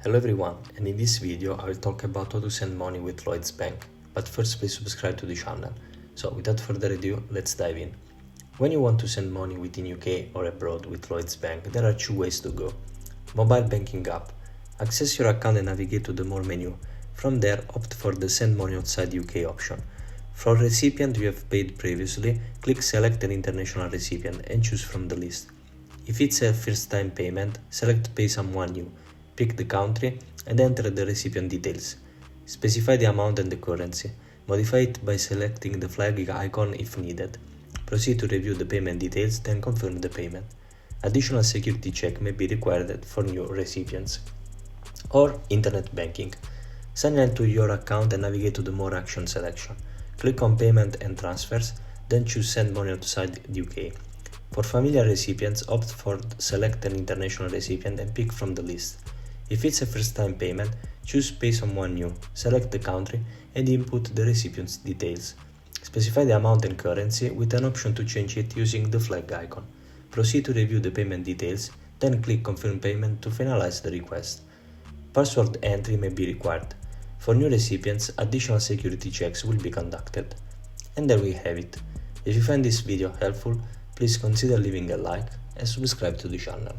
Hello everyone, and in this video I will talk about how to send money with Lloyds Bank. But first please subscribe to the channel. So without further ado, let's dive in. When you want to send money within UK or abroad with Lloyds Bank, there are two ways to go. Mobile banking app. Access your account and navigate to the More menu. From there, opt for the Send Money Outside UK option. For a recipient you have paid previously, click Select an international recipient and choose from the list. If it's a first-time payment, select Pay Someone New. Pick the country and enter the recipient details. Specify the amount and the currency. Modify it by selecting the flag icon if needed. Proceed to review the payment details, then confirm the payment. Additional security check may be required for new recipients. Or Internet banking. Sign in to your account and navigate to the More Action selection. Click on Payment and Transfers, then choose Send Money Outside the UK. For familiar recipients, opt for Select an international recipient and pick from the list. If it's a first-time payment, choose Pay Someone New, select the country and input the recipient's details. Specify the amount and currency with an option to change it using the flag icon. Proceed to review the payment details, then click Confirm Payment to finalize the request. Password entry may be required. For new recipients, additional security checks will be conducted. And there we have it. If you find this video helpful, please consider leaving a like and subscribe to the channel.